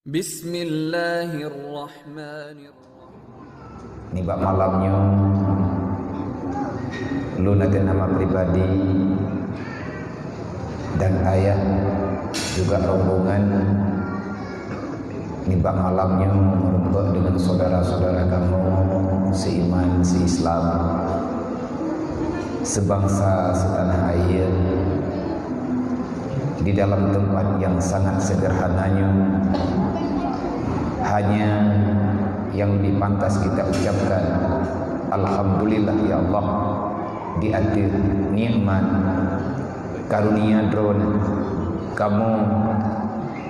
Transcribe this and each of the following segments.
Bismillahirrahmanirrahim. Nibak malamnya lu nanti nama pribadi dan ayah juga rombongan nibak malamnya merumpuk dengan saudara-saudara kamu seiman, seislam, sebangsa, setanah air di dalam tempat yang sangat sederhananya, hanya yang dipantas kita ucapkan alhamdulillah ya Allah di akhir nikmat karunia drone kamu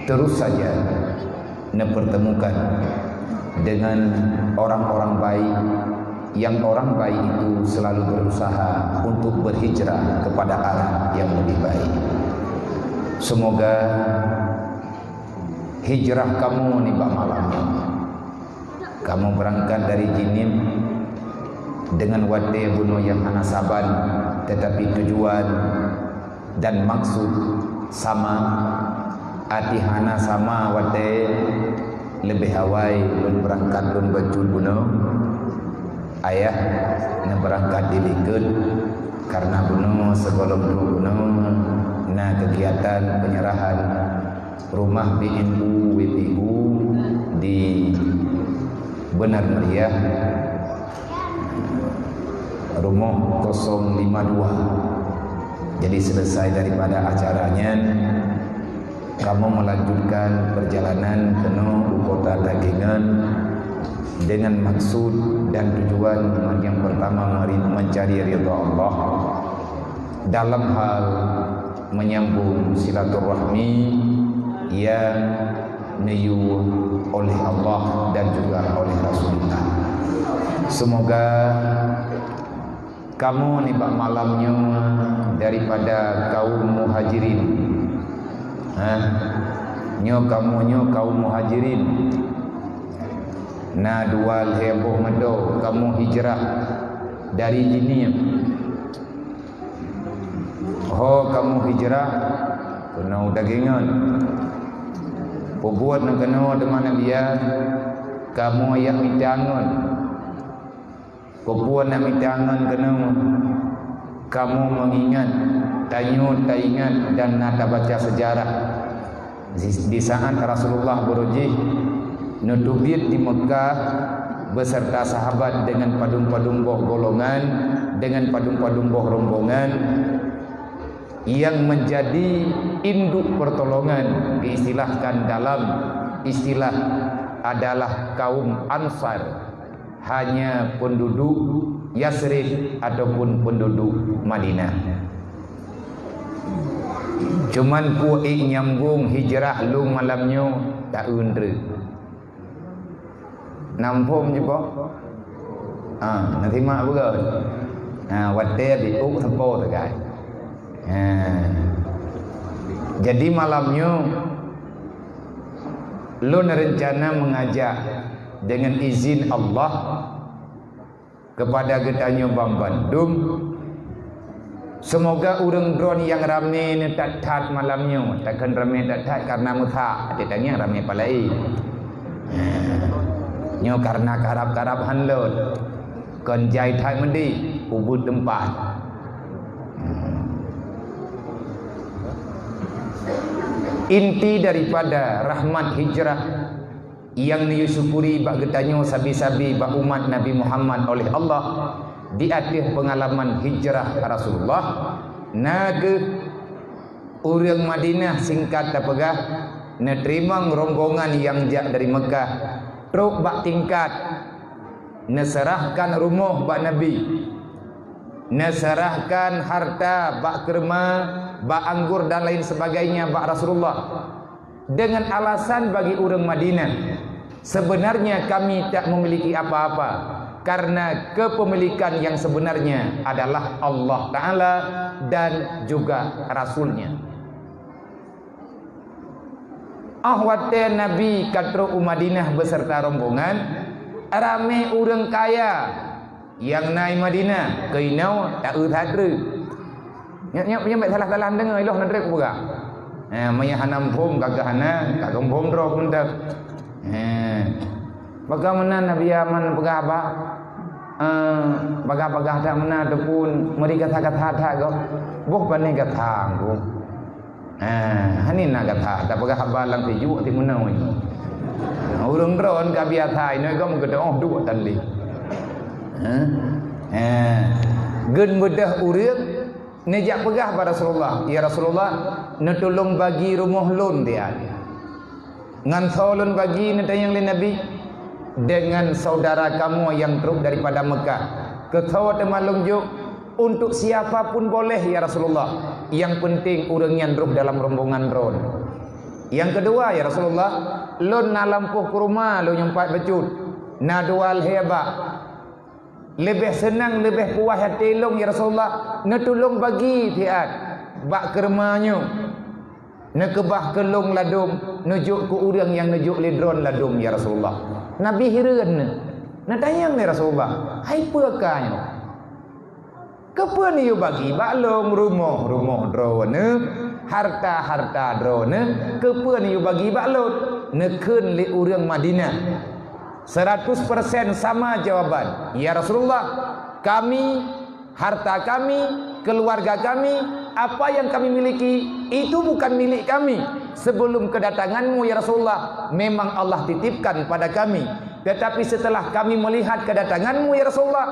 terus saja mempertemukan dengan orang-orang baik, yang orang baik itu selalu berusaha untuk berhijrah kepada arah yang lebih baik. Semoga hijrah kamu nibak malamnya, kamu berangkat dari Jinim dengan wadai bunuh yang hana saban, tetapi tujuan dan maksud sama, hati hana sama wadai lebih hawai lun berangkat lun baju bunuh ayah na berangkat dilikut karena bunuh sebelum bunuh na kegiatan penyerahan rumah BNU WPU di Benar Meriah rumah 052. Jadi selesai daripada acaranya kamu melanjutkan perjalanan ke kota Dagengan dengan maksud dan tujuan yang pertama mencari ridha Allah dalam hal menyambung silaturahmi yang niyu oleh Allah dan juga oleh Rasulullah. Semoga kamu nibak malamnya daripada kaum muhajirin. Kamu kaum muhajirin. Na dual heboh medo kamu hijrah dari Jinim. Kamu hijrah kena Dagengan. Buat nak kena de mana dia kamu ayat mitangan. Buat nak mitangan kena kamu mengingat tanyut tak ingat dan nak baca sejarah di saat Rasulullah berujih nutubit di Mekah beserta sahabat dengan padung-padung boh golongan, dengan padung-padung boh rombongan yang menjadi induk pertolongan, diistilahkan dalam istilah adalah kaum Ansar, hanya penduduk Yasrib ataupun penduduk Madinah. Cuman puik nyambung hijrah lu malamnya tak undre. Nampung je po. Nanti mak bukan. Wadai di uk tempo tu guys. Jadi malamnya lu rencana mengajak dengan izin Allah kepada getanyo Bang Bandung. Semoga urang drone yang ramai ni tak tat malamnya, takkan ramai tak tat karena mutha, adik-adiknya ramai palai. Nyo karena karab-karab hanlot, kon jai thai mendi ubud tempat. Inti daripada rahmat hijrah yang disyukuri bak getanyo sabi-sabi bak umat Nabi Muhammad oleh Allah di akhir pengalaman hijrah Rasulullah naga orang Madinah singkat tapegah nerima rombongan yang jak dari Mekah truk bak tingkat neserahkan rumah bak Nabi, neserahkan harta bak kerma, bak anggur dan lain sebagainya bak Rasulullah dengan alasan bagi orang Madinah sebenarnya kami tak memiliki apa-apa karena kepemilikan yang sebenarnya adalah Allah Ta'ala dan juga Rasulnya. Ahwate Nabi katro Madinah beserta rombongan ramai orang kaya yang naik Madinah keinau tak uthadru. Nyap penyambat salah-salah dengar ilah nadrek buka. Maya hanam pom kagahana kagam pom dro pundak. Bagaimana Nabi Yaman pegaba bagah-bagah tak mana ataupun meri kata-kata tak go boh pane kata go hani na kata tak bagah balang tiju ti mana oi urang dron ka biasa ini go menggedo dua tali gen mudah urang nejak pegah pada Rasulullah, ya Rasulullah netulung bagi rumah lon dia ngan saulun bagi netayang le Nabi dengan saudara kamu yang truk daripada Mekah. Ketawa temalung juk untuk siapapun boleh ya Rasulullah. Yang penting urang yang truk dalam rombongan drone. Yang kedua ya Rasulullah, lon na lampuh ke rumah lo nyempat becut. Na dual heba. Lebih senang lebih puas hati long ya Rasulullah. Na tolong bagi tiat bak kermanyo. Na kebah kelong ladum nujuk ku urang yang nujuk le drone ladum ya Rasulullah. Nabi hireun na tanyang ni Rasulullah, hai peukanya kepa ni you bagi baklong rumah drone harta drone kepa ni you bagi baklong nekeun li urang Madinah 100% sama jawaban ya Rasulullah, kami harta kami keluarga kami apa yang kami miliki itu bukan milik kami sebelum kedatanganmu ya Rasulullah, memang Allah titipkan pada kami, tetapi setelah kami melihat kedatanganmu ya Rasulullah,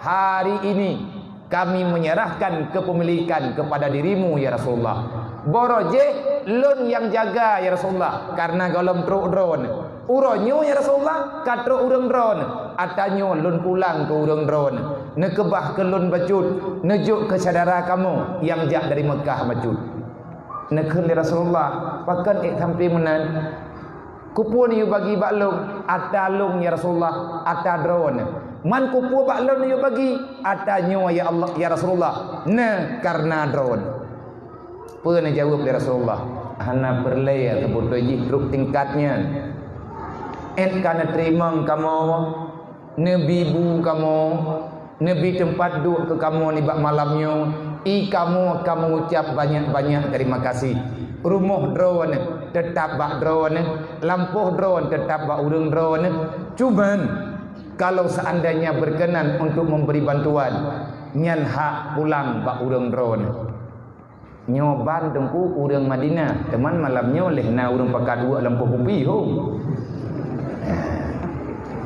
hari ini kami menyerahkan kepemilikan kepada dirimu ya Rasulullah. Boroje lon yang jaga ya Rasulullah, karena golom truk drone uronyo ya Rasulullah katro urang drone atanyo lon pulang ke urang drone nekebah ke lon bacut nejuk ke saudara kamu yang jak dari Mekah bacut nekeun li Rasulullah pakan sampai menan kupun you bagi baklong atalung ya Rasulullah ata drone man kupu baklong you bagi atanyo ya Allah ya Rasulullah ne karena drone pernah jawab ya Rasulullah hana berlaya kebutuh truk tingkatnya kana terima kamu nabi bu kamu nabi tempat duduk ke kamu ni bak malamnya kamu ucap banyak-banyak terima kasih rumah drone tetap bak drone lampuh drone tetap bak urang drone cuman kalau seandainya berkenan untuk memberi bantuan nyan hak pulang bak urang drone nyoban tengku urang Madinah teman malamnya oleh na urang pakai dua lampuh kopi ho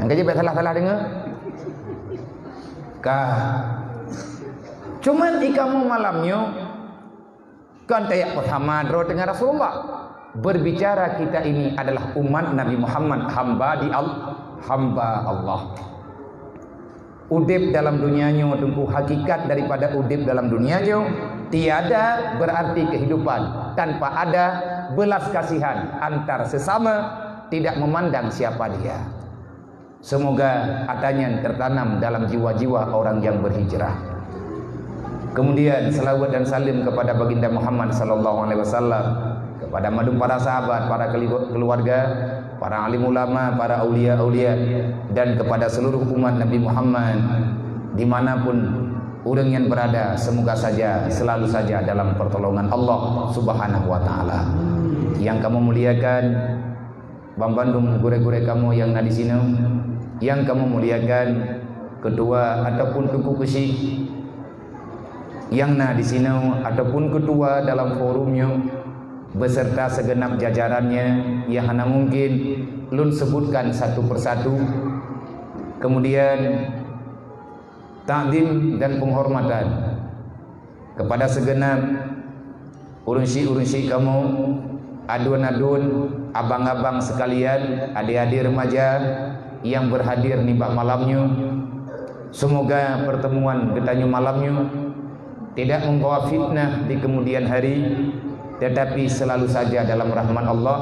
angka je salah-salah dengar cuman kamu malamnya kan tayak pertama dro dengan Rasulullah berbicara kita ini adalah umat Nabi Muhammad hamba Allah udip dalam dunianya tunggu hakikat daripada udip dalam dunianya tiada berarti kehidupan tanpa ada belas kasihan antar sesama tidak memandang siapa dia. Semoga adanya tertanam dalam jiwa-jiwa orang yang berhijrah. Kemudian selawat dan salim kepada baginda Muhammad sallallahu alaihi wasallam, kepada madum para sahabat, para keluarga, para alim ulama, para aulia-aulia, dan kepada seluruh umat Nabi Muhammad dimanapun orang yang berada, semoga saja selalu saja dalam pertolongan Allah Subhanahu wa taala. Yang kamu muliakan Bambandung gure-gure kamu yang ada di sini, yang kamu muliakan ketua ataupun tuku kusi yang ada di sini ataupun ketua dalam forumnya beserta segenap jajarannya yang hanya mungkin lun sebutkan satu persatu. Kemudian takdim dan penghormatan kepada segenap urunsi-urunsi kamu, adun-adun, abang-abang sekalian, adik-adik remaja yang berhadir di malamnya. Semoga pertemuan kita malamnya tidak membawa fitnah di kemudian hari, tetapi selalu saja dalam rahmat Allah.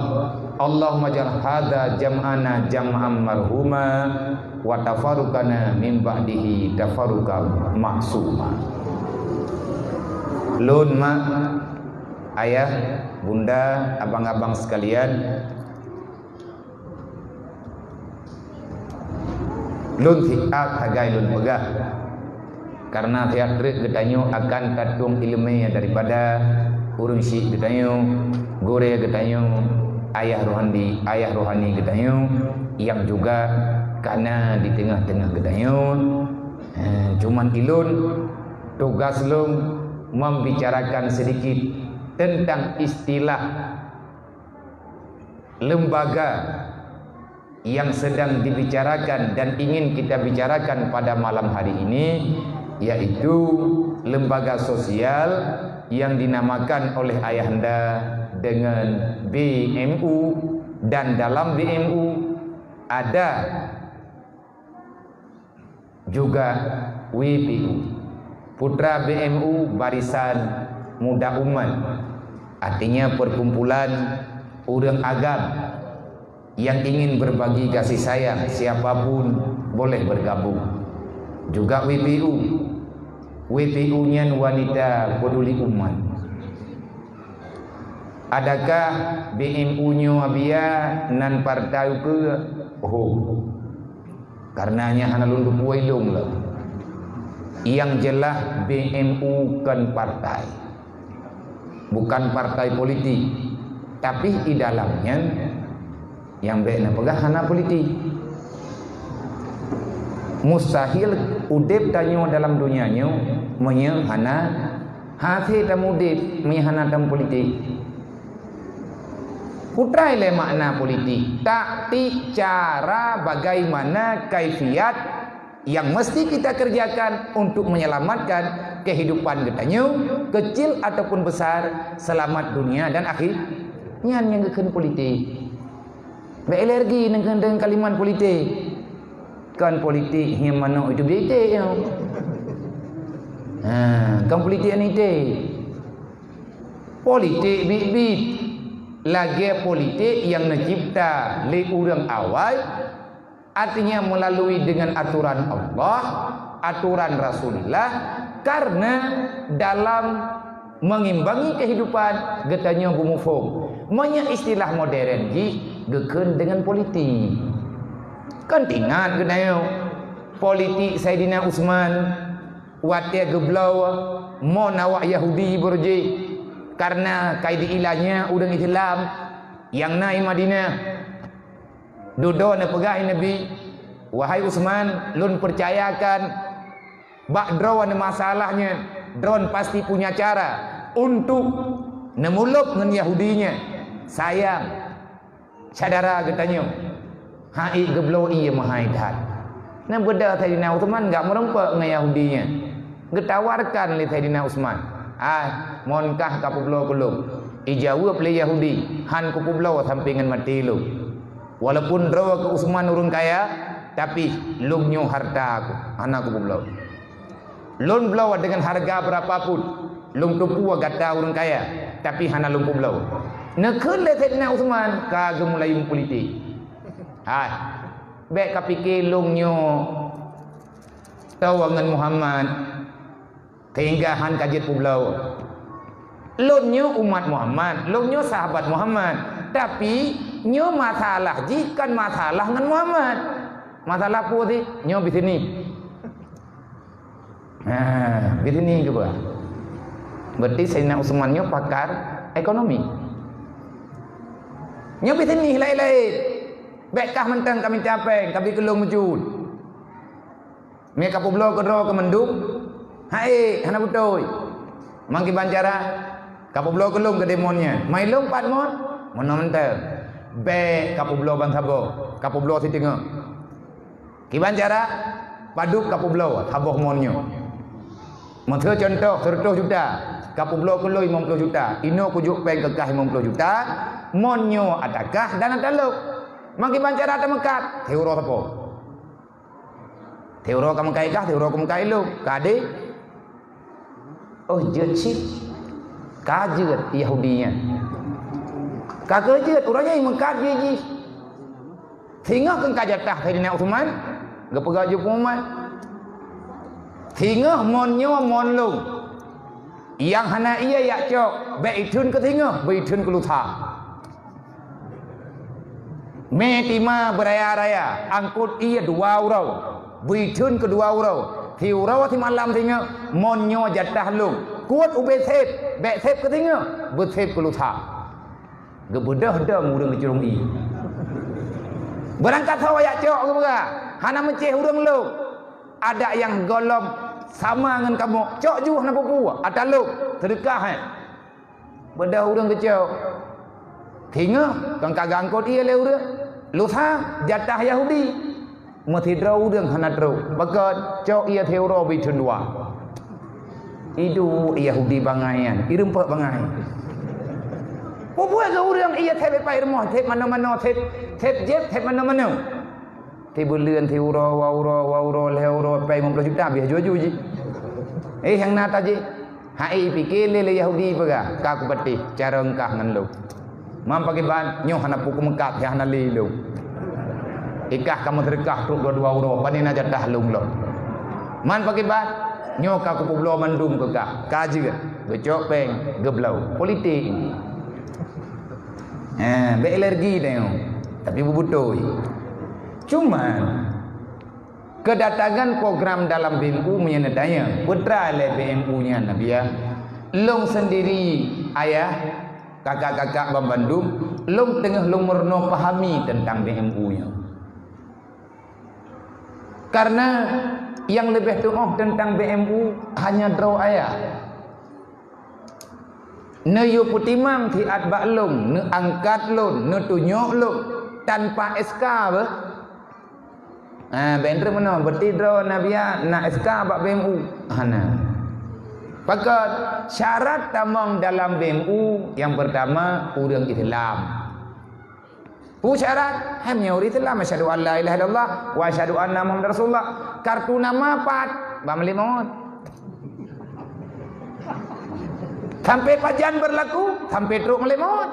Allahumma ja'al hadza jam'ana jam'an marhuma wa tafarruqana min ba'dihi tafarruqan ma'suma. Lun ma ayah, bunda, abang-abang sekalian, lun thiak hagai lun megah, karena tiap trik getanyo akan tatung ilmiah daripada urun syik getanyo gore getanyo ayah rohani getanyo yang juga karena di tengah-tengah getanyo cuman ilun tugas lung membicarakan sedikit tentang istilah lembaga yang sedang dibicarakan dan ingin kita bicarakan pada malam hari ini, yaitu lembaga sosial yang dinamakan oleh ayahanda dengan BMU, dan dalam BMU ada juga WPU, putra BMU Barisan Muda Umat, artinya perkumpulan orang agam yang ingin berbagi kasih sayang, siapapun boleh bergabung. Juga WPU-nya wanita peduli umat. Adakah BMU-nya abia nan partai ke? Oh, karenanya hana lundu puilung lah. Yang jelas BMU kan partai, bukan partai politik, tapi di dalamnya yang baik nak pegah hana politik. Mustahil udip tanyo dalam dunianya menya hana hati tam udip menya hana tam politik. Putrai le makna politik, taktik cara bagaimana kaifiat yang mesti kita kerjakan untuk menyelamatkan kehidupan getanyo, kecil ataupun besar, selamat dunia dan akhir. Nyan yang gekeun politik. Be alergi dengan kalimat politik. Kan politik yang mana itu politik ya. Kan politik ni te. Politik bit lagi politik yang mencipta li urang awal, artinya melalui dengan aturan Allah, aturan Rasulullah, karena dalam mengimbangi kehidupan getanyo gumufung. Manya istilah modern ji geken dengan politik. Kan ingat getanyo politik Saidina Utsman watia geblau mo nawak Yahudi berje karena kaidi ilahnya udang Islam yang naik Madinah duduk na pegai Nabi, wahai Utsman, lun percayakan bak drawan masalahnya, drone pasti punya cara untuk nemulup dengan Yahudinya. Sayang saudara getanyo hai geblau iya mahaidat na beda Saidina Utsman enggak merempak dengan Yahudinya, getawarkan li Saidina Utsman monkah kapublo kulum ijawab li Yahudi han kupublo sampingan mati lu. Walaupun draw ke Utsman urun kaya, tapi lungnyo harta aku, anakku belum. Lun belau dengan harga berapapun, lung tupu gata urun kaya, tapi hana lung belau. Nekun le Saidina Utsman kagem mulai politik. Baik kapikir lungnyo tahu dengan Muhammad, sehingga han kajet belau. Lungnyo umat Muhammad, lungnyo sahabat Muhammad, tapi nyo masalah jikan masalah dengan Muhammad. Masalah apa sih? Nyo di sini. Di sini juga. Berarti Saidina Utsman nyo pakar ekonomi. Nyo di sini lain-lain. Bekah mentang kami capek, kami kelung mujud. Mereka poblo kedro ke mendung. Hai, hana butoy. Mangki bancara kapoblo kelung ke demonnya. Mai lompat mon, mentang. Be kapublo bang sabo, kapublo si tengah. Kiban cara paduk kapublo haboh monyo. Menteu contoh 100 juta, kapublo keloi 50 juta. Ino kujuk peng kekah 50 juta, monyo adakah dana taluk. Mangkiban cara ta mekat, teuro sapo. Teuro ka mengkai kah, teuro ka mengkai lu. Kade oh jeut sih. Kajeut Yahudinya. Kageut urangnya yang mengkat je. Sehingga kan kajatah Saidina Utsman gepega jupuman. Sehingga monyo monlung. Yang hana iya ya cok, beitun ke sehingga, beitun ke lutha. Metima beraya-raya, angkut iya 2 urau. Beitun ke 2 urau. Ti urau ti malam sehingga monyo jatah lung. Kuat ube sep, be sep ke sehingga, bet sep ke lutha. Gebedah dah urang kecurung i. Berangkat hawa yak cok ke bera. Hana menceh urang lu. Ada yang golom sama dengan kamu. Cok juh na pupu. Ada lu sedekah bedah urang kecok. Hingga kang kagak angkot ia le urang. Lu tha jatah Yahudi. Mati drau urang hana drau. Bagat cok ia theuro bi tundwa. Idu Yahudi bangayan. Irempak bangai. Buat ke orang ia tep pai rumah tep mana-mana tep jet tep mana-mana. Tep bulan tep euro leuro pai 50 juta biar jual je. Yang nata je. Hai fikir le Yahudi baga ka ku pati cara engkah ngan lu. Mam pakai ban nyoh hana puku mekak ya hana li lu. Ikah kamu terkah tu 2 euro panina jatah lung lo. Man pakai ban nyoh ka ku pulau mandum ke ka. Kaji ke. Becok peng geblau politik. Be alergi dah, tapi bubutoi. Cuma kedatangan program dalam BMU menyertanya putra le BMU-nya Nabi ya. Long sendiri ayah, kakak-kakak Bandung, long tengah long merno pahami tentang BMU-nya. Karena yang lebih tahu tentang BMU hanya draw ayah. Ne yu putimang ti at baklong, ne angkat lon, ne tunyok lon tanpa SK apa? Bener mana? Berarti draw Nabiya na SK bak BMU. Hana. Pakat syarat tamang dalam BMU yang pertama urang Islam. Syarat hanya urang Islam asyhadu an la ilaha illallah wa asyhadu anna muhammadar rasulullah. Kartu nama 4 ba melimot. Sampai pajan berlaku, sampai truk melemot.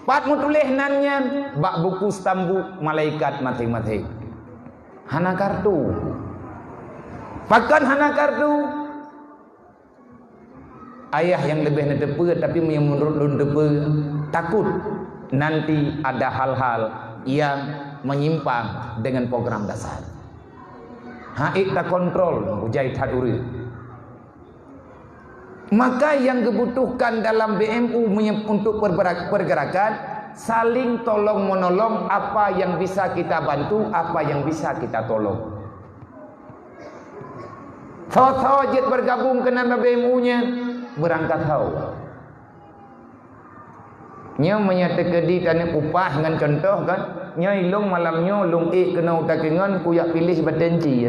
Pat mutulih nannya, bak buku stambu malaikat mati-mati. Hana kartu. Pakan hana kartu. Ayah yang lebih netepe tapi yang menurut lun tepe takut nanti ada hal-hal yang menyimpang dengan program dasar. Haik tak kontrol, ujai tak urut. Maka yang dibutuhkan dalam BMU untuk pergerakan saling tolong menolong, apa yang bisa kita bantu, apa yang bisa kita tolong. Tahu-tahu jet bergabung ke nama BMU-nya berangkat tahu. Nya menyatakan di tanah upah dengan contoh kan, nya ilung malamnya lung kena utakengan kuyak pilih batenci.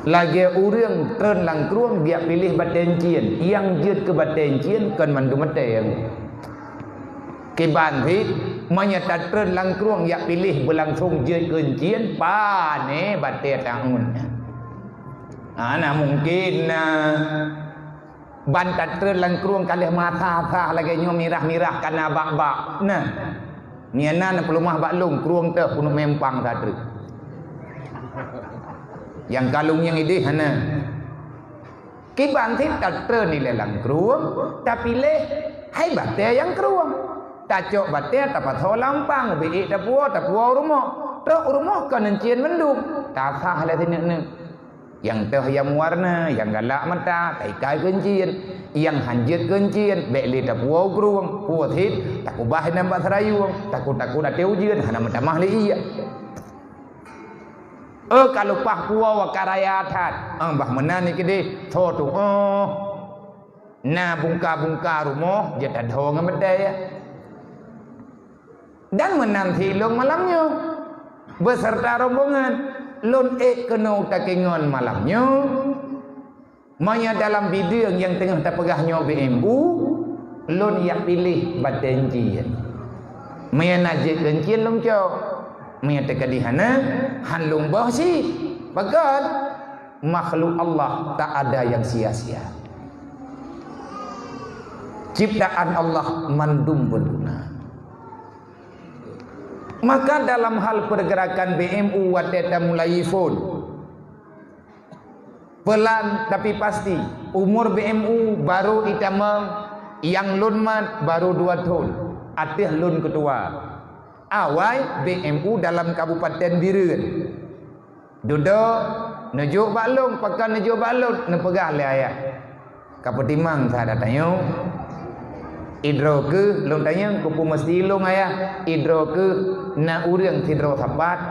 Lagi orang tren langkruang dia pilih batencien, yang jut ke batencien kan mandu mateng. Keban hit menyata tren langkruang yang pilih berlangsung jut kencien pa ne bate tangun. Ana mungkin bantat tren langkruang kalih mata lagi nyo mirah-mirah kana bak-bak. Nah. Niana na pelumah baklung kruang teh punuk mempang sadru. Yang kalung yang ini hana kibang tak nilai lang keruang tapi leh hai batea yang keruang tak cok batea tak patho lampang bi tak puau rumah terus rumah kan encien mendung tak sah lah tinuk yang teh yang warna yang galak mata tai kai kencien yang hanjit kencien beli tak puau keruang puau hit tak ubah nampak serayung takut ada ujian hana mata mahli iya. Kalau Papua wakaraya tat, bah menan ni kede, thotu na bungka rumah, dia tak tahu ngamet ya. Dan menanti long malamnya, beserta rombongan, lon kena takengon malamnya, maya dalam video yang tengah terpegahnya BMU, lon yang pilih batenjian, maya najik kencian long cok. Menyatakan di sana hanlung bahsi bagat makhluk Allah tak ada yang sia-sia, ciptaan Allah mandum berguna. Maka dalam hal pergerakan BMU wateta mulai phone pelan tapi pasti umur BMU baru itamang yang lunmat baru 2 tahun atih lun ketua awal BMU dalam Kabupaten Biren duduk nejuk baklung pakai nejuk baklung nepegah le ayah kapetimang saya datangnya idro ke long tanya kupu mesti long ayah idro ke na urang tidro tapat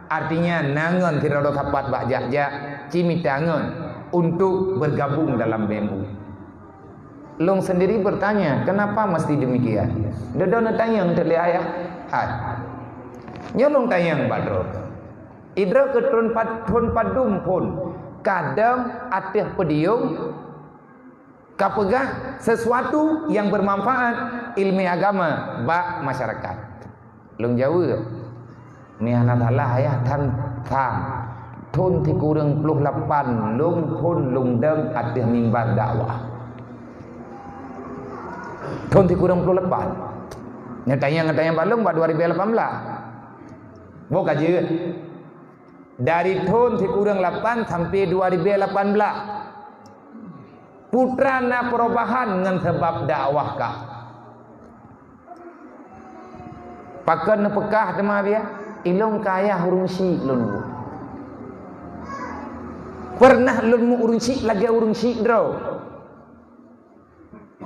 artinya nangon tidro tapat bak jak cimitangon untuk bergabung dalam BMU. Long sendiri bertanya kenapa mesti demikian. Dedon tanya teli ayah nyolong tayang badro idro ke tun padum pun kadang atih pediung kapegah sesuatu yang bermanfaat ilmu agama bak masyarakat. Long jauh miana talah ayah tan tham tun ti kurang puluh lapan long pun long dem atih mimbar dakwah tun ti kurang puluh lapan ngetayang balung bak 2018 bukan je dari tahun kurang 8 sampai 2018 putrana perubahan dengan sebab dakwah kah pakan pekah tema dia ilung kaya urung si lun pernah lun mu urung si lagi urung si draw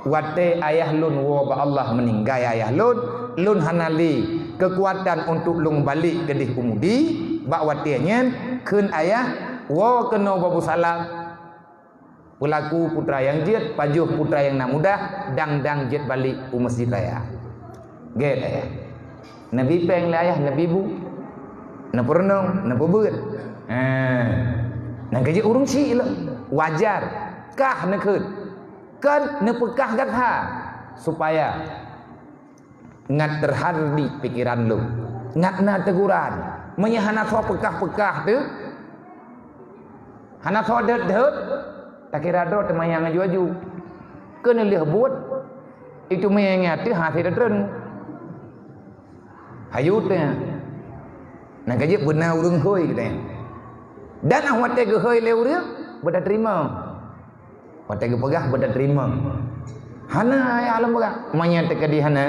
wate ayah lun wo ba Allah meninggal ayah lun hanali kekuatan untuk lung balik ke di umudi bak watianya keun ayah wo kena babu salam pelaku putra yang jet pajuh putra yang nak mudah dang jet balik ke masjid ayah get ayah nabi peng le ayah nabi bu na pernong na pebut nang kerja urung si wajar kah na keun kan na pekah gatha supaya ngat terhadi pikiran lu ngat na teguran menyahana so pekah-pekah tu hana so det tak kira do temayang aju-aju kena lihat buat itu mengingati hati datren hayutnya nak kerja benar urung hoi kita dan awak tega hoi leu dia berda terima awak tega pegah berda terima hana ay alam pegah manya teka di hana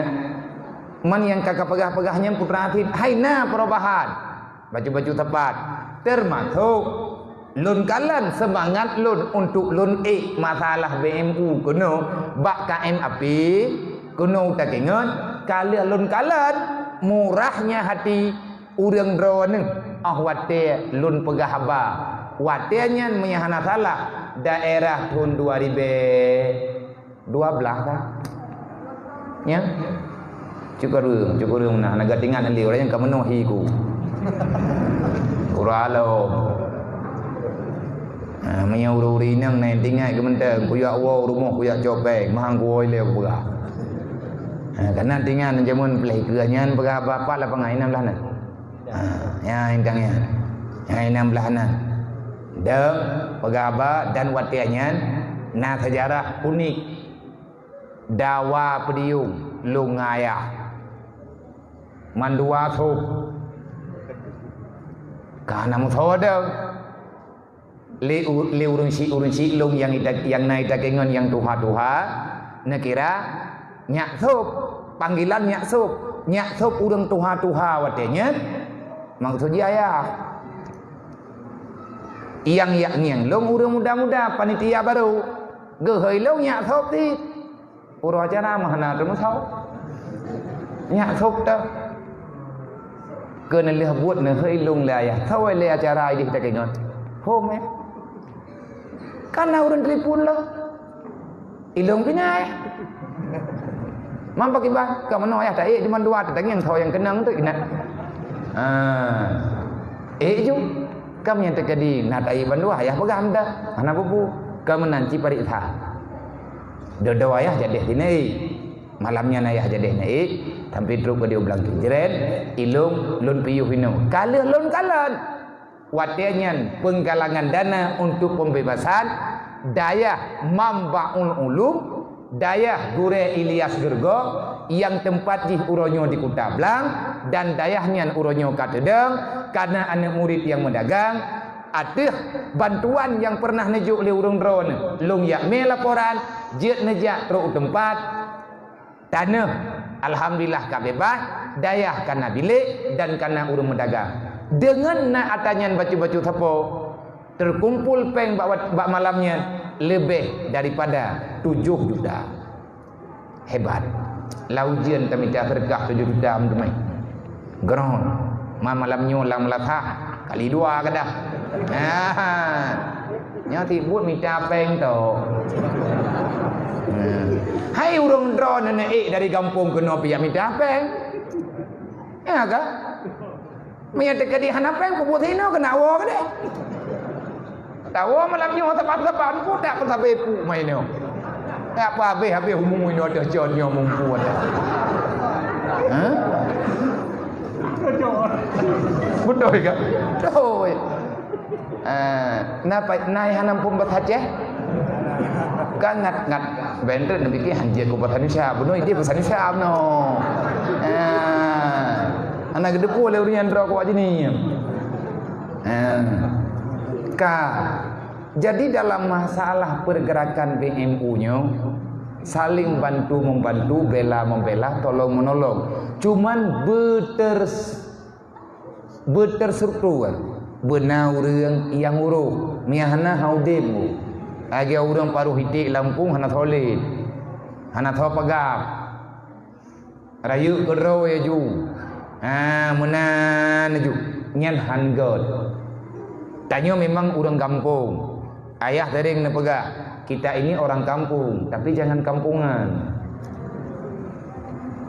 man yang kakak pegah-pegahnya putra hati hai na perubahan baju-baju tepat termasuk lun kalan semangat lun untuk lun masalah BMU kuno bak KM api kuno tak ingat kali lun kalan murahnya hati urang drone wate lun pegah haba watenya menyahana salah daerah tahun 2012 kan ya cukurum nah naga tingan ali orang yang kamenuhi ku uralo menyau-uri nang nai tingai ke menteng kuyak wo rumah kuyak copeng mahang kuoi leo pula karena tingan jamun play keanyan pegah apa lah pengai 16 nan ya ingkangnya ya 16 nan deng pegah apa dan watianyan na sejarah unik dawa pediung lungaya mandua sup karena musoda li urun si lung yang naik dagingan yang tuha nekira nyak sup panggilan nyak sup urang tuha watenya maksudnya ya yang lung urang muda-muda panitia baru gehoi lung nyak sup ti uro acara mahana tu musau nyak sup tu kena lihat buat hei lung la ya thawai le acara di dagingan home karena orang telefon lah ilung pinai mampak ibah kamu no ayah tak cuma dua tetang yang tahu yang kenang tu ingat ju kamu yang terjadi nak tak ibah dua ayah pegang dah anak bubu kamu nanti pariksa dodo ayah jadi ini malamnya ayah jadi ini sampai terus dia ulang jeren ilung lun piyuh hino kalah lun kalan watianyan penggalangan dana untuk pembebasan dayah Mambaul Ulum dayah Gure Ilyas Gergo yang tempat di uronyo di Kuta Blang dan dayahnya uronyo Katedeng karena anak murid yang mendagang atih bantuan yang pernah nejuk oleh urung drone lung yak me laporan jet nejak teruk tempat tanah alhamdulillah kabebah dayah karena bilik dan karena urung mendagang dengan nak atanyan baju-baju tapo terkumpul peng bak malamnya lebih daripada 7 juta hebat laujian tamita terkah 7 juta tu mai geron malamnya lam latah kali 2 ke dah nya tibut minta peng tu hai urang drone nenek dari kampung kena pihak minta peng ya ke Mia tekadi hanapeng puputino kena wa ke deh. Tawa malamnya sebab-sebab pun tak sampai pu mai ni. Tak apa habis umum ini ada jonyo mumpu ada. Ha? Betul ke? Betul. Napa nai hanam pun berhajah? Kan ngat bender nak bikin hanjia ku berhanisya. Benar dia berhanisya no. Anak gedepu le urian dra ku ajini. Jadi dalam masalah pergerakan BMU-nya saling bantu membantu, bela membela, tolong menolong. Cuman berterstruktur benar orang yang uruk miahna haudemu. Agi orang paruh hitik Lampung hana toleh. Hana tho pagap. Rayu kerau ya ju. Menan ju. Nyan hanggot. Tanya memang orang kampung. Ayah tadi kena pegak. Kita ini orang kampung, tapi jangan kampungan.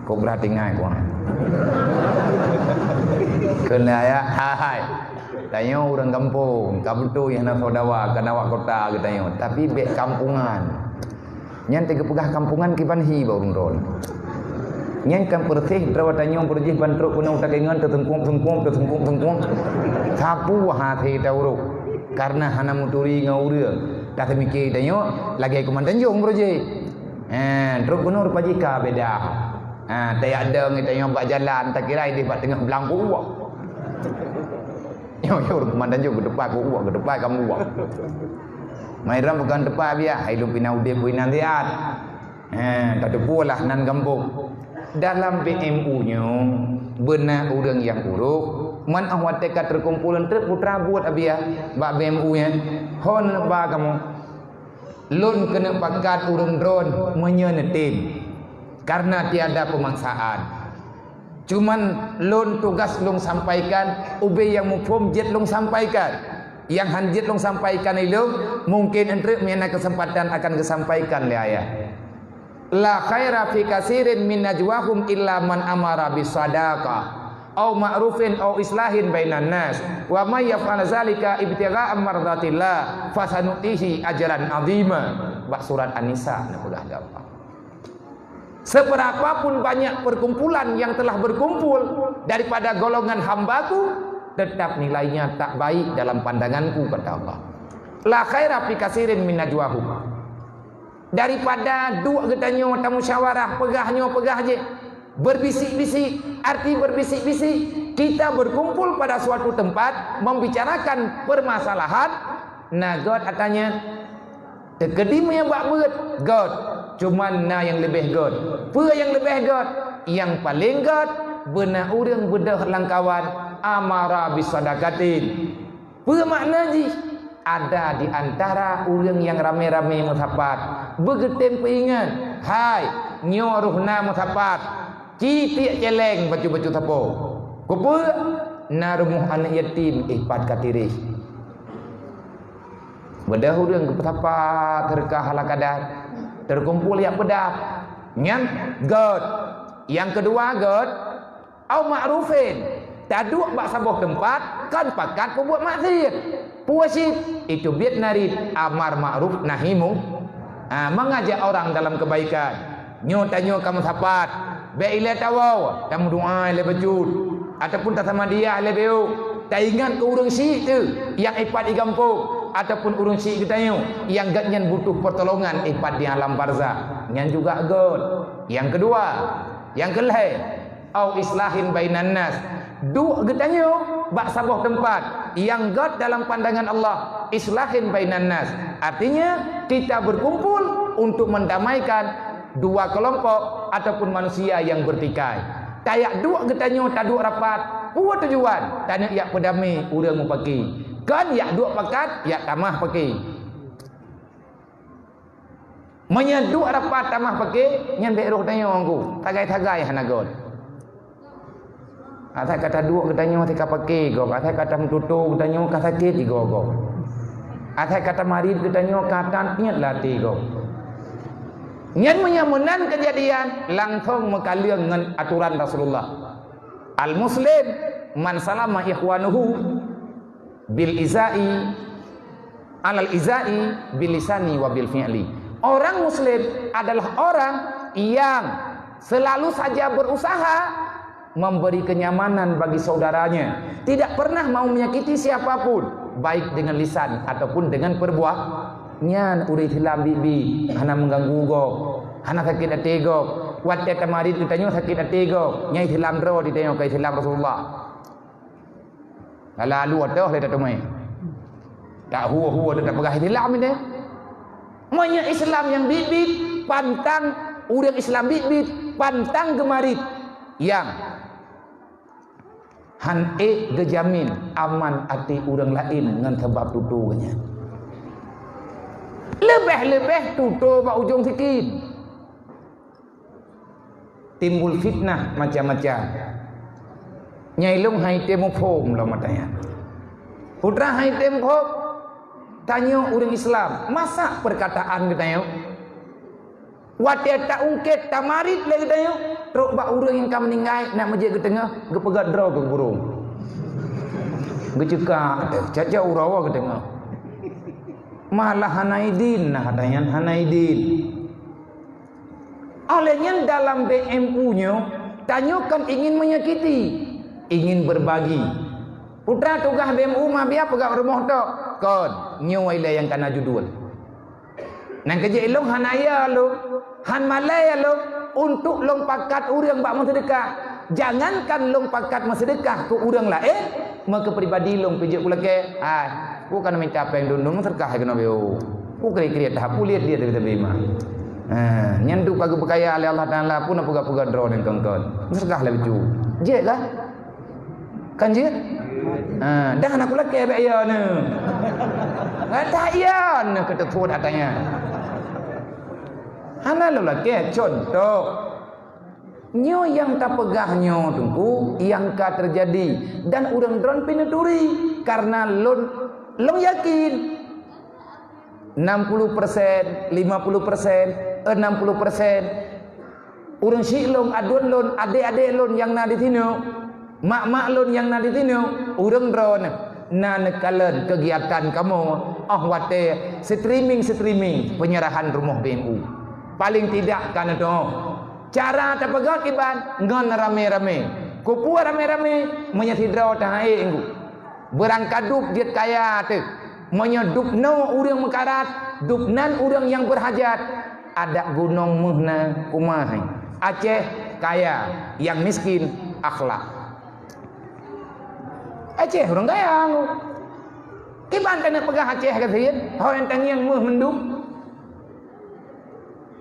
Kau berhati ngai kau. Kena ayah, hai. Tanya orang kampung, kamu tu yang nak saudawa, kena awak kota kita tanya. Tapi bek kampungan. Nyan tiga pegah kampungan kibanhi bau rundol. Nyan kan pertih terawat tanya perjih bantruk kuna utak ingan tertengkung. Sapu hati tauruk. Karena hana muturi ngauria. Tak mikir tanya lagi aku mantanjung perjih. Teruk kuna rupajika beda. Tak ada tanya buat jalan tak kira dia buat tengah belangku uak. Yo mantanjung ke depan aku uak ke depan kamu uak. Mairam bukan depan biar hidup pinau dia puinan lihat. Tak ada pula nan kampung. Dalam BMU-nya benar orang yang uruk man awat tekat terkumpulan terputra buat abia bak BMU-nya hon ba kamu lun kena pakat urang drone menyenetin karena tiada pemaksaan cuman lun tugas lung sampaikan ube yang mufum jet lung sampaikan yang hanjit lung sampaikan itu mungkin entre miana kesempatan akan kesampaikan le ayah. La khaira fi katsirin min najwahum illa man amara bisadaqah au ma'rufin au islahin bainan nas wa may yaf'al zalika ibtigha'a mardatillah fasanutihi ajran 'azima. Bak surat An-Nisa nakulah apa. Seberapapun banyak perkumpulan yang telah berkumpul daripada golongan hambaku tetap nilainya tak baik dalam pandanganku kata Allah. La khaira fi katsirin min najwahum. Daripada dua getanyo tamu musyawarah pegahnya pegah je berbisik-bisik arti berbisik-bisik kita berkumpul pada suatu tempat membicarakan permasalahan nah God katanya tekedim yang bak beut God cuman na yang lebih God apa yang lebih God yang paling God benar urang bedah langkawan amara bisadaqatin apa makna ji ada di antara orang yang rame-rame mutapat begetem peingat hai nyoruhna mutapat citik celeng baju-baju tapo kupu narumuh anak yatim ihpat katirih bedah orang kepetapat terkah halakadat terkumpul yang pedap nyan God yang kedua God au ma'rufin taduk bak sabuh tempat kan pakat buat maksiat puasib itu biat narid amar ma'ruf nahi mengajak orang dalam kebaikan nyo tanyo kamu sapat be ile tawau kamu doa ile bejud ataupun tak sama dia ile beu tak ingat ke urang si tu yang ipat di kampung ataupun urang si kita nyo yang gatnyan butuh pertolongan ipat di alam barzah nyan juga God yang kedua yang kelih au islahin bainan nas duk getanyo bak sabuh tempat yang God dalam pandangan Allah islahin bainan nas artinya kita berkumpul untuk mendamaikan dua kelompok ataupun manusia yang bertikai tayak duk getanyo taduk rapat buat tujuan tanya yak pedami urang mu pagi kan yak duk pakat yak tamah pagi Menyeduk rapat tamah pakai nyan beroh tanya aku. Tagai-tagai hanagon. Atai kata dua katanya tika pakai go. Atai kata mentutu katanya kata sakit go. Atai kata marid katanya kata niat latih go. Nyan menyamunan kejadian langsung mekaliang dengan aturan Rasulullah. Al muslim man salama ikhwanuhu bil izai alal izai bil lisani wa bil fi'li. Orang muslim adalah orang yang selalu saja berusaha memberi kenyamanan bagi saudaranya, tidak pernah mau menyakiti siapapun, baik dengan lisan ataupun dengan perbuatan. Nyan udah hilang bibi, hana mengganggu go, hana sakit hati go, wat dia tamarid ditanya sakit hati go, nyai hilang dro ditanya ke hilang Rasulullah. Lalu ada le tak mai. Tak huwa tak pegah hilang ini. Monya Islam yang bibit pantang urang Islam bibit pantang gemarit yang han gejamin aman ati urang lain ngan sebab tutunya. Lebih tutu ba ujung sikit. Timbul fitnah macam-macam. Nyai long hai temu phom lo matanya. Putra hai temu phom tanya orang Islam, masa perkataan kita watia tak ungkit tamarit lagi kita teruk bak orang yang kamu meninggal nak majik ke tengah gepegat draw ke burung gecekak caca urawa ke tengah malah hanaidin nah katanya hanaidin olehnya dalam BMU nya tanyakan ingin menyakiti ingin berbagi putra tugas BMU mah biar pegak rumah tok kon nyuai le yang kana judul nang kerja ilong hanaya lo han malaya lo untuk long pakat urang bak sedekah jangankan long pakat sedekah ke urang lain maka pribadi long pijak pula ke ku kan minta apa yang dundung sedekah ke nabiu ku kira-kira tahap lihat dia dari bima nyandu pagi bekaya oleh Allah Taala pun apa-apa drone dan kongkon sedekah lah beju je lah kan je dah aku lagi abek ya ni. Tak ya ni kata tuan katanya. Hana lo lagi contoh. Nyo yang tak pegahnya tunggu yang ka terjadi dan urang drone pinuturi karena long yakin 60%, 50%, 60% urang silong adun lon adik-adik lon yang na di sini mak-mak lon yang na di sini urang drone na nekalan kegiatan kamu wate streaming penyerahan rumah BMU paling tidak kan itu cara terpegang kiban ngan rame-rame kupu rame-rame menyasidra tahai enggu berangkat dup dia kaya tu menyedup no urang mekarat dupnan urang yang berhajat ada gunung muhna kumahai Aceh kaya yang miskin akhlak Aceh orang kaya aku. Kiban kena pegah Aceh katanya. Orang yang muh menduk.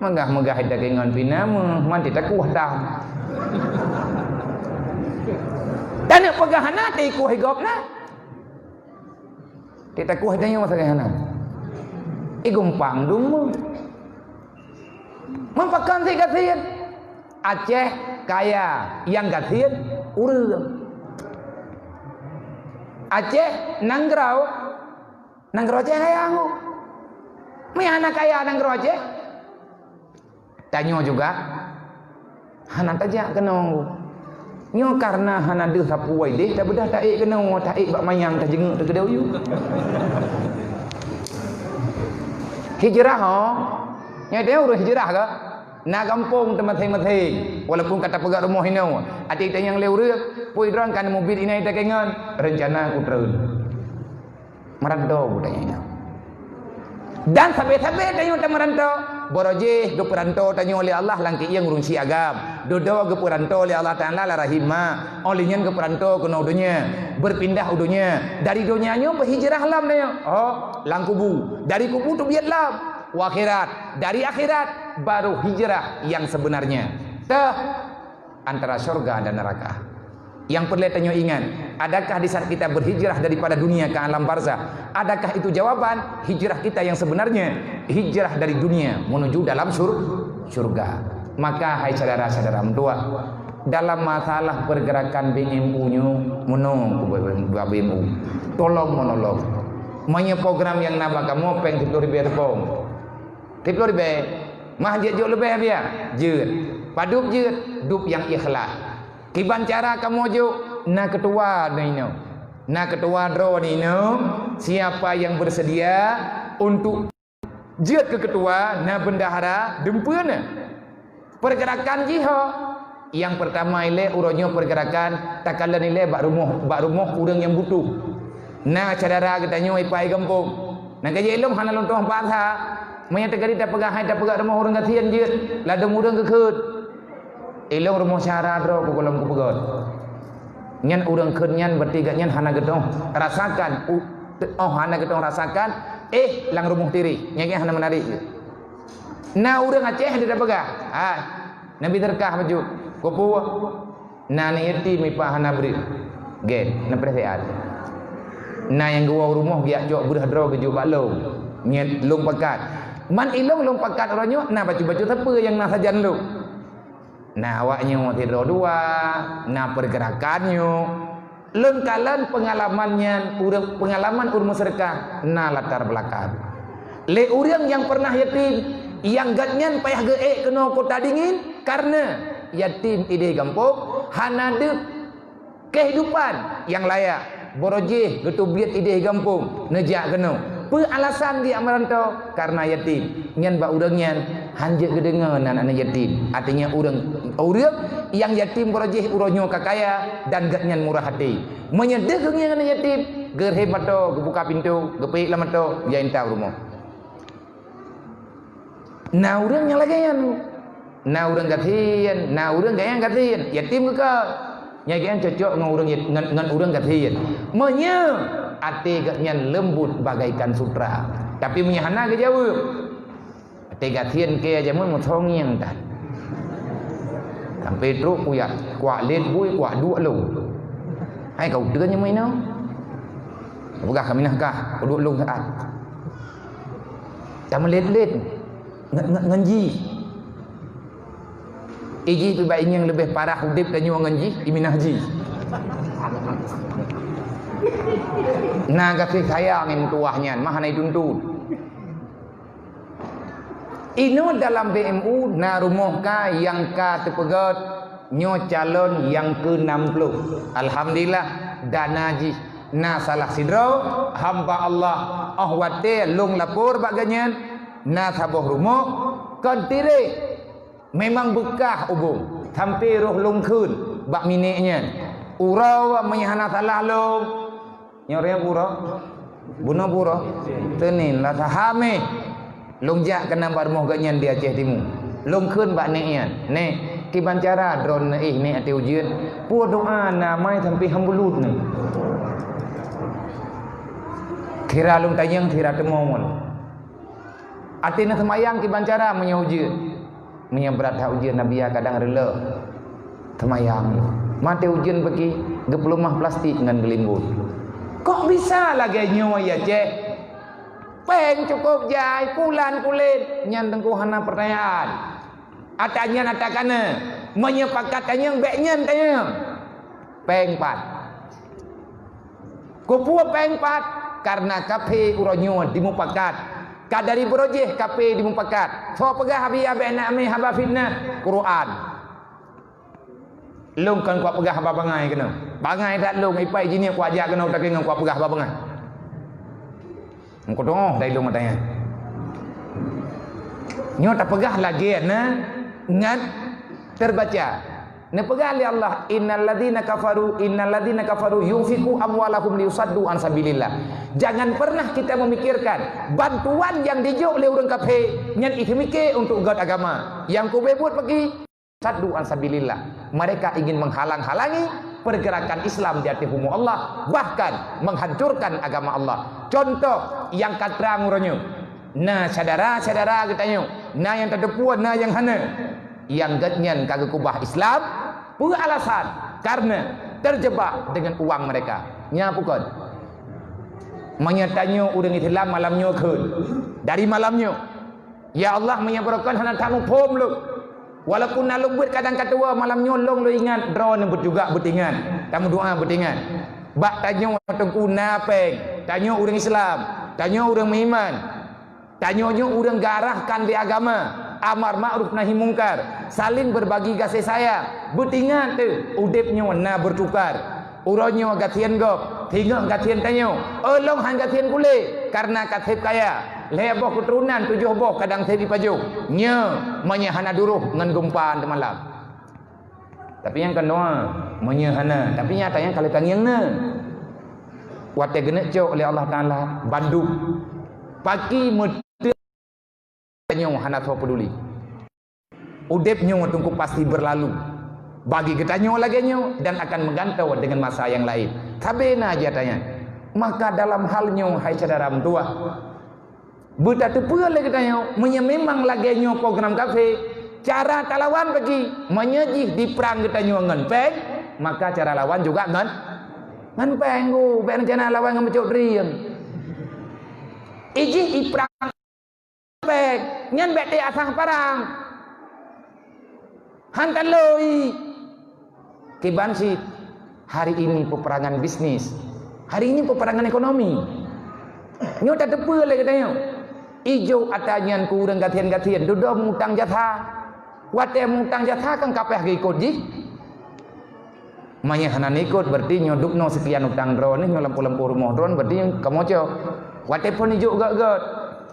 Megah-megah dagangan pina mandi tak kuah dah. Dan nak pegah nanti kuah higopna. Tidak kuah tanya masa kehana. Gumpang dum. Mampakan si katanya. Aceh kaya yang katanya urang. Aceh nanggrau Aceh kaya aku. Mi anak kaya nanggrau Aceh. Tanya juga. Hana tajak kena aku. Nyo karena hana deh sapuai deh tak bedah tak kena tak bak mayang tak jenguk tak kedau you. Hijrah nya dia urus hijrah ke? Na kampung tempat-tempat walaupun kata pegak rumah ini adik yang leureuk pui drang kan mobil ini tak kengan rencana aku terus merantau tanya dan sampai-sampai tanya tak merantau boroje ge perantau tanya oleh Allah langki yang urung si agam dodo ge perantau oleh Allah Taala la rahimah olehnya ge perantau ke dunia berpindah dunia dari dunianya berhijrah lam tanya lang kubu dari kubu tu biat lam akhirat dari akhirat baru hijrah yang sebenarnya antara surga dan neraka Yang perlu tanya ingat, adakah di saat kita berhijrah daripada dunia ke alam barzah, adakah itu jawaban hijrah kita yang sebenarnya? Hijrah dari dunia menuju dalam surga. Maka hai saudara-saudara mentua, dalam masalah pergerakan BMU-nya menung BMU, tolong menolong. Manya program yang nama kamu peng 10.000 tepung. 10.000 mah je lebih biar jeut. Padup jeut, dup yang ikhlas. Kiban cara kamu jo na ketua ni no. Na ketua draw ni no. Siapa yang bersedia untuk jeut ke ketua na bendahara dempeuna. Pergerakan jihad. Yang pertama ile uronyo pergerakan takalan ile bak rumah urang yang butuh. Na saudara katanya ipai kampung. Na kaya ilung hana lontong patha. Maya tegari dak pegah hai dak pegah rumah urang kasian jeut. Ladang urang kekeut. Ilong rumah syara dro ku kolam ku pegot. Nyan urang keun nyan bertiga nyan hana gedong rasakan hana gedong rasakan lang rumah tiri nyake hana menarik. Na urang Aceh dia pegah. Nabi terkah maju. Kopu na ni yatim ipa hana beri. Gen na preseat. Na yang gua rumah giak jok budah dro ke jubak long. Nyet long pakat. Man ilong long pakat oranyo na baju-baju tepe yang na sajan lu. Nah awaknya tidur dua, nah pergerakannya, lengkalan pengalamannya, pengalaman urmus serkah, nah latar belakang. Le orang yang pernah yatim, yang gatnyan payah geek kena kota dingin, karena yatim ide gampung, hanade kehidupan yang layak, borojeh getubiat ide gampung, nejak kena. Alasan dia merantau karena yatim. Nyan ba urang nyan hanje gedengan anak yatim. Artinya urang yang yatim berojeh uronyo kakaya dan gak nyan murah hati. Menyedeh dengan anak yatim, gerhe mato, gebuka pintu, gepik lah mato, dia entah rumah. Nah urang yang lagi yan. Nah urang gatian, nah urang gak yang gatian. Yatim ke? Nyagian cocok ngan urang gatian. Menya ate gaknya lembut bagaikan sutra, tapi menyahana ke jauh. Ate gatian ke aja mun muthong yang dah. Sampai teruk kuat, kuat led bui, kuat dua lu. Hai kau dengannya main no? Bukan kami nak kah? Dua lu saat. Kamu led nganji. Iji pribadi yang lebih parah hudip dan nyuang nganji, iminah haji. Nah kasih sayang yang tuahnya mah naik tuntut. Ino dalam BMU na rumah ka yang ka tepegat nyo calon yang ke-60. Alhamdulillah dana ji na salah sidro hamba Allah ahwate lung lapor baganyan na saboh rumah kon tire memang bekah ubung sampai roh lung kun bak mineknya urau menyahana salah lung nyornya pura bunuh pura tenin lah sahame longjak kena barmoh ganyan di Aceh Timur long kun bak neknya ne kiban cara drone ne ati ujian pu doa na mai sampai hambulut ni kira long tayang kira temon ati na semayang kiban cara menyaujian menyebrat ha ujian nabi kadang rela semayang mate ujian bagi geplumah plastik dengan gelimbut. Kok bisa lagi nyawa ya cek? Peng cukup jai, pulan kulit. Nyan tengku hana pertanyaan. Atanya natakana. Menyepakat tanya, beknya tanya. Peng pat. Kupua peng pat. Karena kafe uronyo dimupakat. Kadari berojeh kafe dimupakat. So pegah habi abe nak ame haba fitnah. Quran. Long kan kuat pegah haba bangai kena. Bangai tak long ipai jini kuat ajak kena utak dengan kuat pegah haba bangai. Engkau doh dari long matanya. Nyo tak pegah lagi na ngat terbaca. Ne pegah li Allah innalladzina kafaru yunfiqu amwalahum liyusaddu an sabilillah. Jangan pernah kita memikirkan bantuan yang dijuk oleh orang kafir nyan itu mikir untuk god agama. Yang ku buat pergi saddu an sabilillah. Mereka ingin menghalang-halangi pergerakan Islam di hati hukum Allah, bahkan menghancurkan agama Allah. Contoh yang katrang uronyo. Nah, saudara-saudara katanya, nah yang terdepuan, nah yang hana. Yang gatnyan kagak kubah Islam, pu alasan karena terjebak dengan uang mereka. Nya bukan. Menyatanya orang Islam malamnya ke. Dari malamnya. Ya Allah menyabarakan hana tamu pom lu. Walaupun nalung buat kadang katua malam nyolong lu ingat drone but juga betingan. Tamu doa betingan. Bak tanya tengku napeng. Tanya orang Islam. Tanya orang beriman. Tanya orang garahkan di agama. Amar ma'ruf nahi mungkar. Saling berbagi kasih sayang. Betingan tu. Udipnya na bertukar. Uronyo gatian gop. Tinggal gatian tanyo. Olong han gatian kule. Karena katip kaya. Leboh keturunan 7 boh kadang tepi paju. Nya menyahana duruh ngan gumpaan di malam. Tapi yang kedua menyahana. Tapi nyatanya kalau tangiang na. Wate genek cok oleh Allah Taala banduk. Pagi mete tanyo hana so peduli. Udipnya tunggu pasti berlalu. Bagi kita nyo lagi nyo dan akan menggantau dengan masa yang lain. Tabena aja tanya. Maka dalam halnya hai saudara tua. Buta tepua lagi tanya. Memang lagi nyo program kafe. Cara talawan bagi menyejih di perang kita nyo ngenpeng. Maka cara lawan juga ngenpeng. Bukan rencana lawan ngemecok riang. Ijih di perang ngenpeng. Nyan bete asah parang. Hantan loi. Kebansit hari ini peperangan bisnis, hari ini peperangan ekonomi. Nyo tak tepa lagi katanya. Ijo atanyan kurang gatian-gatian duduk mutang jatha. Wate mutang jatha kan kapeh ikut ji. Manya hanan ikut berarti nyo dukno sekian utang drone nyo lampu-lampu rumah drone berarti kamoco. Wate pun ijo gak-gak.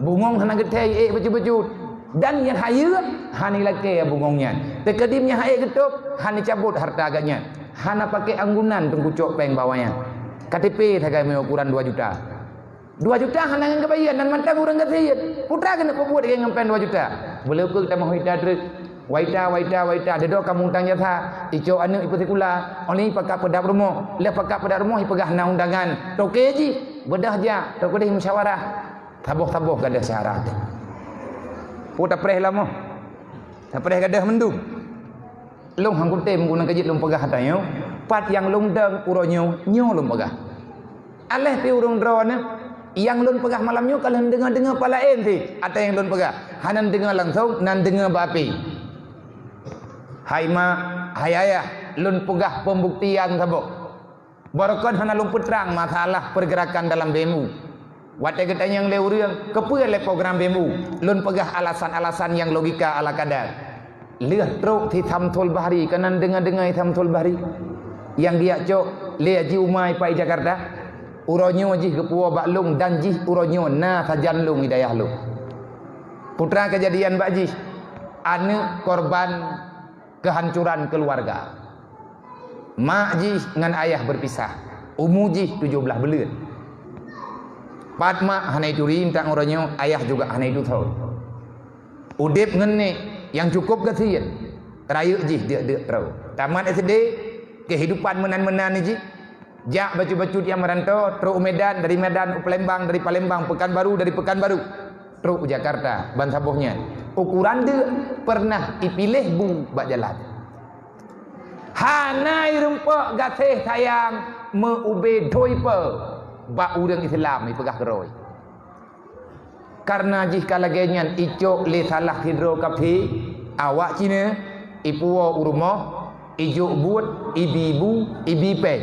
Bungong hanan getei baju-baju. Dan yang haya hani laki bungongnya. Tekadimnya haya getuk hani cabut harta agaknya. Hana pakai anggunan tunggu cok peng bawahnya. KTP tagai ukuran 2 juta. 2 juta hana ngan kebayan dan mantang orang kasihan. Putra kena buat dengan ngempen 2 juta. Boleh ke kita mau hita truk. Waita dedo kamu utang jatha. Ico anu iputikula. Oli pakak pedap rumah. Le pakak pedap rumah ipegah na undangan. Toke ji bedah ja. Toke deh musyawarah. Taboh-taboh gadah syarat. Oh tak pereh lama. Tak pereh gadah mendung. Long hang kute menggunakan kejit long pegah tanya. Pat yang long dang uronyo nyo long pegah. Aleh pi urung drone yang long pegah malamnya kalau dengar-dengar palaen ti atau yang long pegah. Hanan dengar langsung nan dengar bapi. Hai ma, hai ayah, long pegah pembuktian sabok. Barokan hana long peterang masalah pergerakan dalam bemu. Wate kita yang leuriang kepuan le program BMU lun pegah alasan-alasan yang logika ala kadar. Lihat truk di Tamtul Bahari kanan dengar-dengar Tamtul Bahari yang dia cok le ji umai pai Jakarta uronyo ji kepua baklung dan ji uronyo na sajan lung hidayah lu. Putra kejadian bakji ane korban kehancuran keluarga. Mak ji ngan ayah berpisah. Umur ji 17 bulan. Padma hana itu rintak orangnya, ayah juga hana itu tahu. Udip ngene yang cukup kasihan. Terayu ji dia tahu. Tamat SD kehidupan menan-menan ni ji. Jak baju-baju dia merantau terus Medan, dari Medan ke Palembang, dari Palembang Pekanbaru, dari Pekanbaru terus Jakarta ban sabuhnya. Ukuran dia pernah dipilih bu bak jalan. Hana irumpa gateh sayang meube doipe. Bak urang Islam ni pegah keroi. Karena jika lagenyan icok le salah hidro kafe awak Cina ipuwa urumah ijuk buat ibu ibi peng.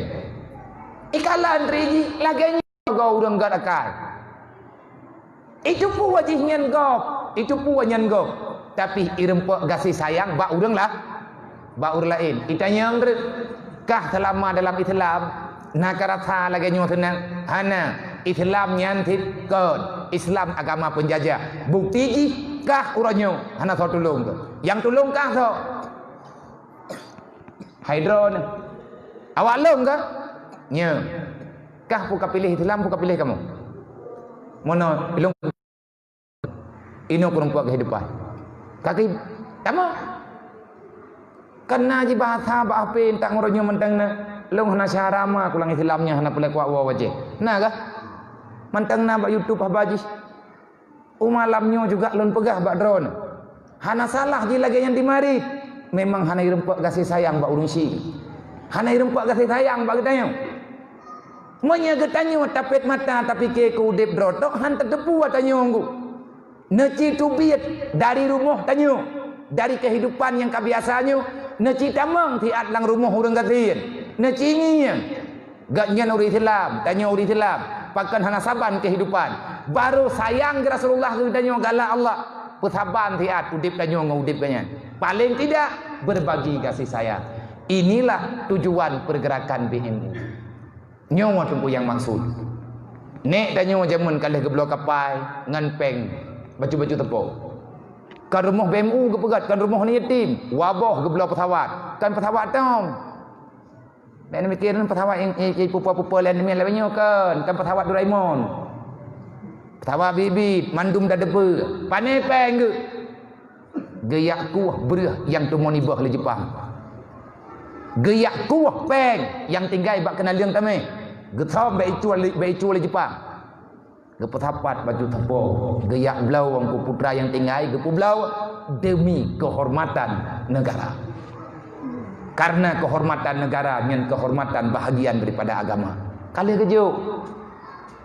Ikalan riji lagenyan gau urang garakai. Itu puwa jihnyan gop, itu puwa nyan gop. Tapi irempak gasih sayang bak urang lah. Bak urang lain. Itanya ngret kah selama dalam Islam nakarata lagi nyutunan hana Islam nyantit kod Islam agama penjajah bukti ji kah uranyo hana so tulung tu yang tulung kah so hydron awak long kah nya kah puka pilih Islam puka pilih kamu mono pilung ino perempuan kehidupan kaki tama kena ji bahasa bahapin tak nguranyo mentang na long hana syarama kulang Islamnya hana pula kuat wajah. Nah kah? Mantang na bak YouTube habaji. Umalamnya juga lon pegah bak drone. Hana salah je lagi yang dimari. Memang hana irempak kasih sayang bak urung si. Hanai rempak kasih sayang bagi tanya. Manya getanyo tapet mata tapi ke udip drotok han terdepu tanyo ngku. Neci tubiat dari rumah tanyo. Dari kehidupan yang kebiasaannya neci tamang tiat lang rumah urang katin. Neci nginya. Gak nyan uri Islam, tanyo uri Islam. Pakan hana saban kehidupan. Baru sayang ke Rasulullah ke tanyo galak Allah. Putaban tiat udip tanyo ngudip kanyan. Paling tidak berbagi kasih sayang. Inilah tujuan pergerakan BMU. Nyawa tunggu yang maksud. Nek dan nyawa jamun kalih ke blok kapai ngan peng baju-baju tepuk. Kan rumah BMU ke pegat, kan rumah ni yatim. Wabah ke blok petawat. Kan petawat tau. Nek mikir petawat yang pupa-pupa lain ni lainnya kan petawat Doraemon. Petawat bibit, mandum dah debu. Panai peng ke. Geyak kuah berah yang tumoni bah le Jepang. Geyak kuah peng yang tinggal bak kena liang kami. Getom beicu le Jepang. Gepetapat baju tepung. Geyak belau angku putra yang tinggal gepu belau demi kehormatan negara. Karena kehormatan negara dengan kehormatan bahagian daripada agama. Kali kejuk.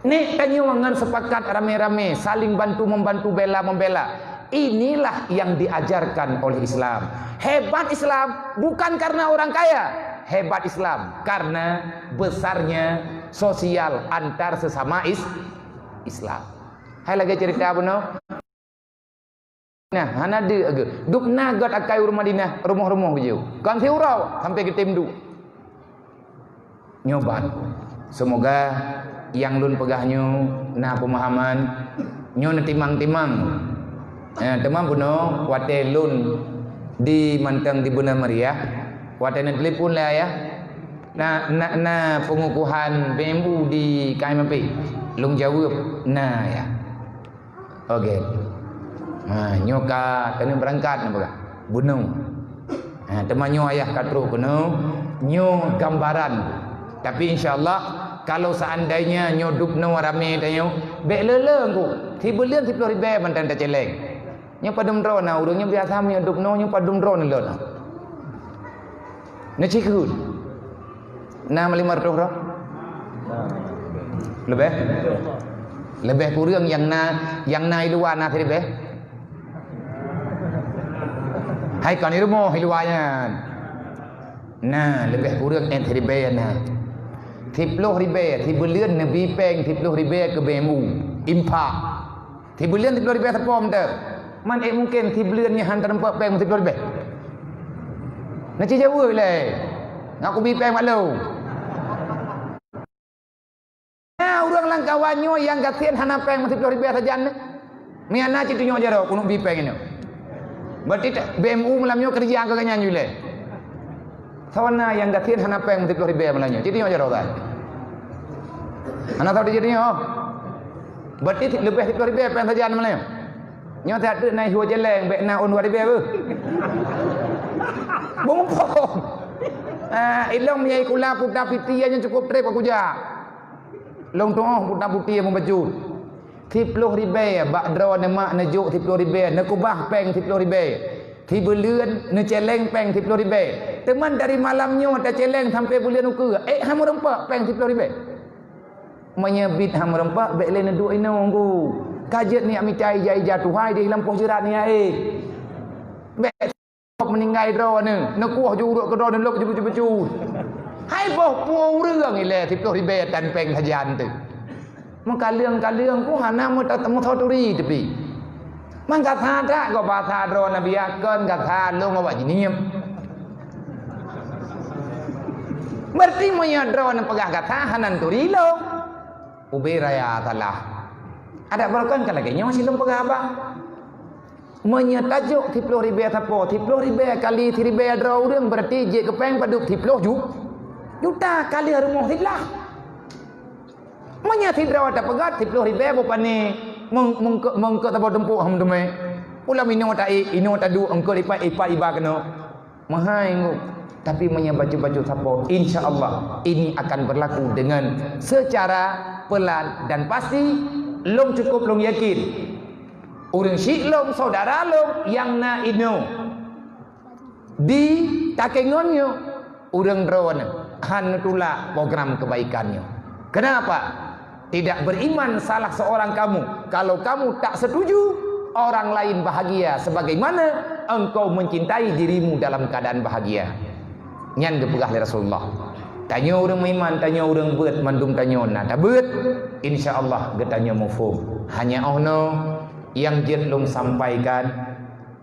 Nek tanyo ngan sepakat rame-rame saling bantu membantu bela membela. Inilah yang diajarkan oleh Islam. Hebat Islam bukan karena orang kaya. Hebat Islam karena besarnya sosial antar sesama Islam. Hai lagi cerita benar. Nah, hana de age. Dupna got akai Madinah, rumah-rumah bejau. Kan urau sampai ke Timdu. Nyobat. Semoga yang lun pegahnya na pemahaman nyo timang-timang. Teman puno wate lun di mantang di Bunda Maria wate na telepon lah ya na pengukuhan BMU di KMP lung jawab nah ya oke nyoka kena berangkat nampak bunuh teman nyo ayah katru kuno nyo gambaran tapi insyaallah kalau seandainya nyo dupno rame tanyo be leleng ku tibulian 10 ribu mantan ta celeng nya padum drona urangnya biasa nya dupno nya padum drona lona na cikun na 500 ro lebih kurang yang na luar na lebih hai kan rumah luarnya nah lebih kurang en ribu na 10 ribu tibulian nabi peng 10 ribu ke BMU impak tibulian 10 ribu tepom dah man mungkin tibuliannya hantar 4 peng 10 ribu nak jauh le ngaku bi peng malu nah orang lang kawannya yang gatian hana peng 10 ribu saja miana citunyo jaro kuno bi peng ini berarti BMU malamnya kerja ke kanyan jule sawana yang gatian hana peng 10 ribu malamnya citunyo jaro kan hana tahu citunyo berarti lebih 10 ribu peng saja malamnya nyo tak ada naik hua jeleng bek na on 2 ribu apa bongkok ilong menyai kula putra piti yang cukup trip aku ja long toh putra putih yang membaju 10 ribu bak draw nama najuk 10 ribu nak kubah peng 10 ribu tiba luen ne celeng peng 10 ribu teman dari malamnya ada celeng sampai bulan ukur hamu rempak peng 10 ribu menyebit hamu rempak bek lain duk ino ngku kajet ni ami cai jai jatuh hai di lampu jerat ni bek meninggal draw ni nak kuah juruk ke draw ni lok cubu-cubu hai boh puang reung ni le 10 ribu tan peng hajan tu maka leung ku hana mu temu turi tepi man kata tak go bahasa draw nabi akon kata lu ngawak jiniem berarti monya draw na pegah kata hanan turi lo ubi raya talah ada berkan kalau kayaknya masih belum pegah apa menyetajuk 10 ribu tapo 10 ribu kali 3 ribu draw urang berarti je kepeng paduk 10 juta kali rumah hitlah menya draw ada pegat 10 ribu bukan ni mengke tapo dempuk ham deme ulam ino tadu engko lipat iba kena mahai nguk tapi menya baju-baju tapo insyaallah ini akan berlaku dengan secara pelan dan pasti long cukup long yakin urang si long saudara long yang na ino di takengonyo urang drone han tolak program kebaikannya. Kenapa? Tidak beriman salah seorang kamu kalau kamu tak setuju orang lain bahagia sebagaimana engkau mencintai dirimu dalam keadaan bahagia. Nyan gepegah oleh Rasulullah. Tanya orang beriman, tanya orang beut mandum tanya na tak beut, insyaallah getanya mafhum. Hanya ono yang jenlung sampaikan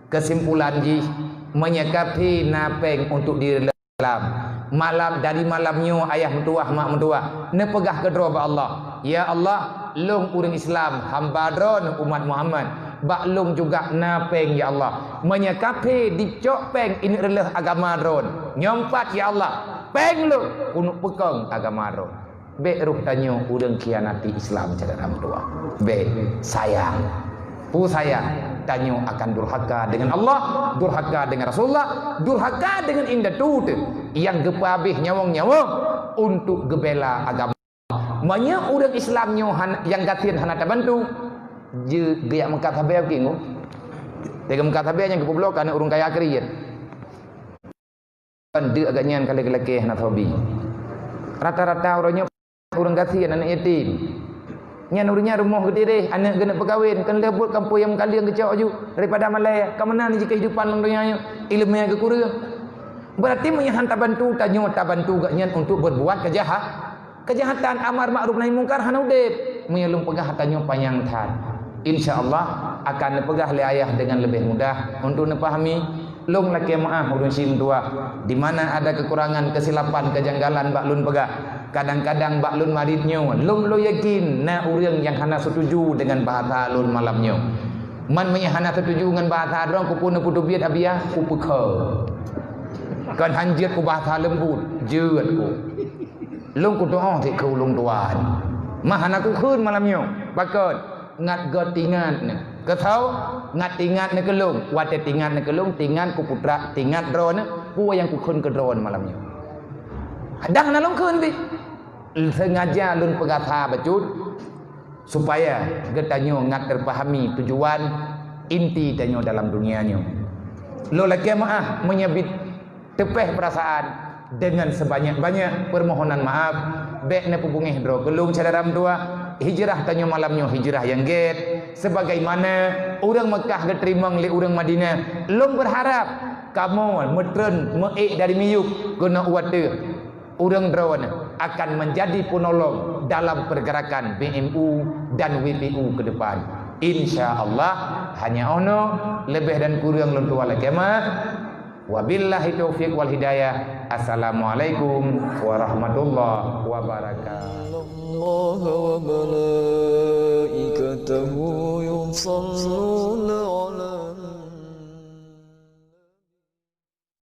kesimpulan ji menyikapi napeng untuk diri dalam malam dari malamnya ayah mentua mak mentua ne pegah kedua ba Allah. Ya Allah, long urang Islam hamba dron umat Muhammad baklung juga napeng ya Allah menyikapi dicok peng ini adalah agama dron nyompat ya Allah peng lu unuk pekong agama dron be ruh tanya urang khianati Islam cara mentua be sayang pu sayang tanya akan durhaka dengan Allah, durhaka dengan Rasulullah, durhaka dengan indah tu yang gepabih nyawang-nyawang untuk gebela agama. Banyak orang Islamnya yang gatian hana bantu je gaya mengkat habis kingu. Tega mengkat habis yang kepoblok kana urang kaya kriet. Ande agaknya kali-kali hana hobi. Rata-rata orangnya orang gatian anak yatim. Nya nurnya rumah gede deh, anak kena perkahwin, kan lebut kampung yang kalian kecok ju daripada Malaya. Ke mana ni kehidupan dunia ilmu yang kekurang. Berarti menyahan tak bantu, tanya tak bantu gaknya untuk berbuat kejahatan amar ma'ruf nahi mungkar hana udip. Menyelum pegah tanya panjang tan. Insyaallah akan pegah le ayah dengan lebih mudah untuk nepahami. Long laki maaf urun sim tua. Di mana ada kekurangan, kesilapan, kejanggalan baklun pegah. Kadang-kadang baklun maritnya long lo yakin na urang yang hana setuju dengan bahasa lun malamnya. Man hana setuju dengan bahasa dorang ku pun putu biat abiah ku pekhe. Kan hanjir ku bahasa lembut, jeut ku. Long ku doa ti ku long tuan. Mah hana ku khun malamnya. Bakon ngat got tingat ne. Ketau ngat tingat ne kelung, wate tingat ne kelung, tingat ku putra, tingat drone, ku yang ku khun ke drone malamnya. Dah na long khun bi. Sengaja lun pegatha bacut supaya getanyo ngat terpahami tujuan inti tanyo dalam dunianya. Lo laki maaf menyebut tepeh perasaan dengan sebanyak-banyak permohonan maaf baik na pubungih dro gelung cadaram dua hijrah tanyo malamnya hijrah yang get sebagaimana orang Mekah geterimang li orang Madinah long berharap kamu metren meik dari miyuk guna uwate urang drone akan menjadi penolong dalam pergerakan BMU dan WPU ke depan. InsyaAllah hanya ono lebih dan kurang lentua lagama. Wabillahi taufiq wal hidayah. Assalamualaikum warahmatullahi wabarakatuh. Allah wa malaikatahu yusalluna